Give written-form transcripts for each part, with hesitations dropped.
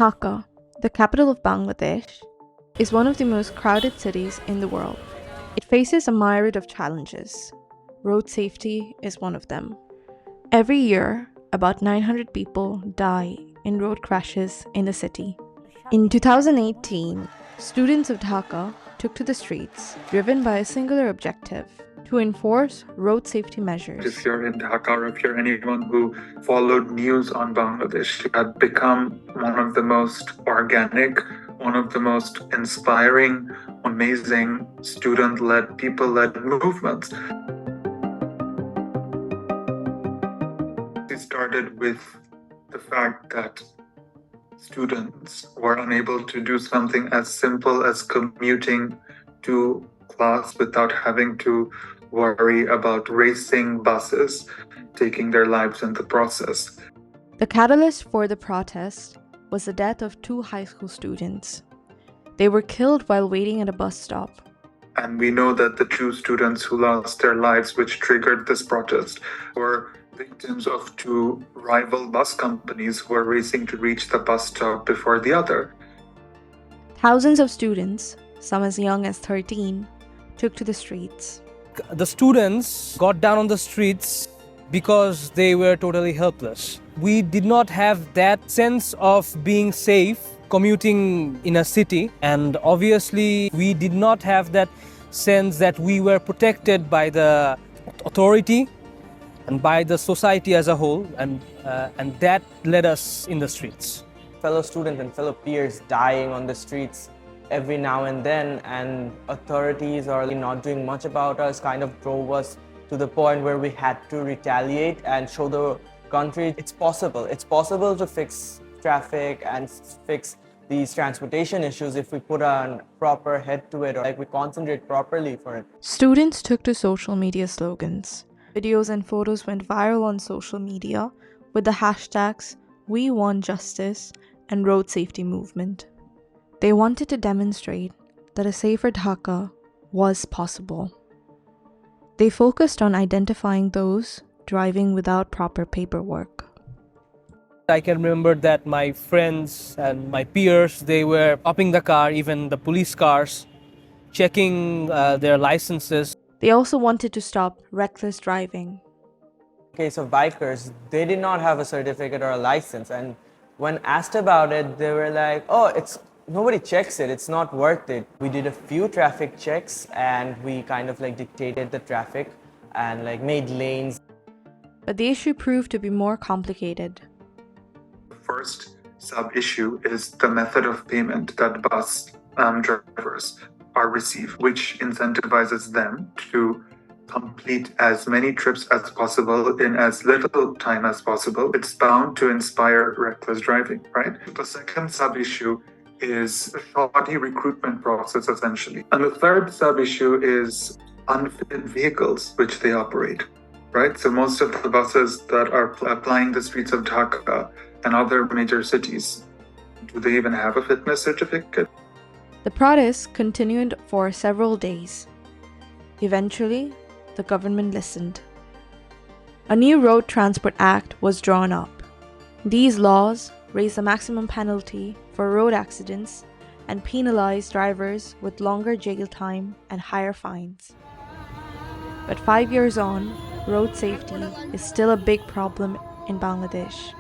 Dhaka, the capital of Bangladesh, is one of the most crowded cities in the world. It faces a myriad of challenges. Road safety is one of them. Every year, about 900 people die in road crashes in the city. In 2018, students of Dhaka took to the streets, driven by a singular objective: to enforce road safety measures. If you're in Dhaka or if you're anyone who followed news on Bangladesh, it had become one of the most organic, one of the most inspiring, amazing student-led, people-led movements. It started with the fact that students were unable to do something as simple as commuting to class without having to worry about racing buses taking their lives in the process. The catalyst for the protest was the death of two high school students. They were killed while waiting at a bus stop. And we know that the two students who lost their lives, which triggered this protest, were victims of two rival bus companies who were racing to reach the bus stop before the other. Thousands of students, some as young as 13, took to the streets. The students got down on the streets because they were totally helpless. We did not have that sense of being safe commuting in a city, and obviously we did not have that sense that we were protected by the authority and by the society as a whole, and that led us in the streets. Fellow students and fellow peers dying on the streets every now and then, and authorities are not doing much about us, kind of drove us to the point where we had to retaliate and show the country it's possible. It's possible to fix traffic and fix these transportation issues if we put a proper head to it, or we concentrate properly for it. Students took to social media slogans. Videos and photos went viral on social media with the hashtags "We Want Justice" and "Road Safety Movement." They wanted to demonstrate that a safer Dhaka was possible. They focused on identifying those driving without proper paperwork. I can remember that my friends and my peers, they were upping the car, even the police cars, checking their licenses. They also wanted to stop reckless driving. In case of bikers, they did not have a certificate or a license, and when asked about it, they were like, oh, nobody checks it, it's not worth it. We did a few traffic checks and we kind of dictated the traffic and made lanes. But the issue proved to be more complicated. The first sub-issue is the method of payment that bus drivers are received, which incentivizes them to complete as many trips as possible in as little time as possible. It's bound to inspire reckless driving, right? The second sub-issue is a shoddy recruitment process, essentially. And the third sub-issue is unfit vehicles which they operate, right? So most of the buses that are applying the streets of Dhaka and other major cities, do they even have a fitness certificate? The protests continued for several days. Eventually, the government listened. A new Road Transport Act was drawn up. These laws raised the maximum penalty for road accidents and penalized drivers with longer jail time and higher fines. But 5 years on, road safety is still a big problem in Bangladesh.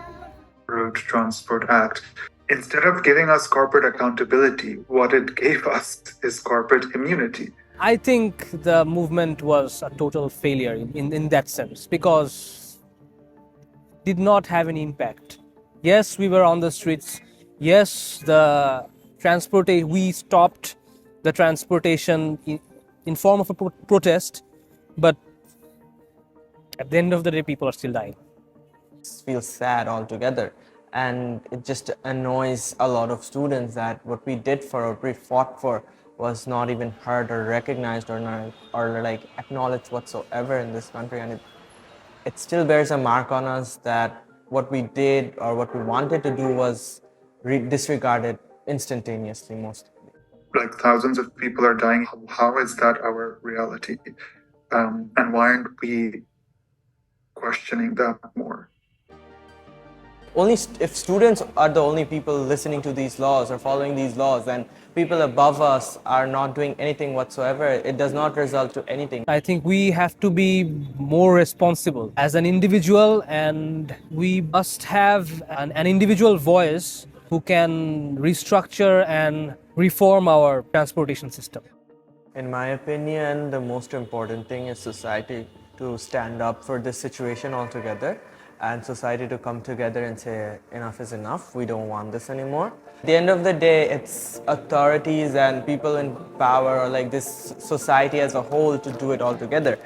Road Transport Act, instead of giving us corporate accountability, what it gave us is corporate immunity. I think the movement was a total failure in that sense, because it did not have any impact. Yes, we were on the streets. Yes, we stopped the transportation in form of a protest, but at the end of the day, people are still dying. It feels sad altogether, and it just annoys a lot of students that what we did for or we fought for was not even heard or recognized or acknowledged whatsoever in this country, and it still bears a mark on us that what we did or what we wanted to do was disregarded instantaneously mostly. Thousands of people are dying. How is that our reality? And why aren't we questioning that more? Only if students are the only people listening to these laws or following these laws, and people above us are not doing anything whatsoever, it does not result to anything. I think we have to be more responsible as an individual, and we must have an individual voice who can restructure and reform our transportation system. In my opinion, the most important thing is society to stand up for this situation altogether, and society to come together and say enough is enough, we don't want this anymore. At the end of the day, it's authorities and people in power, or like this society as a whole, to do it all together.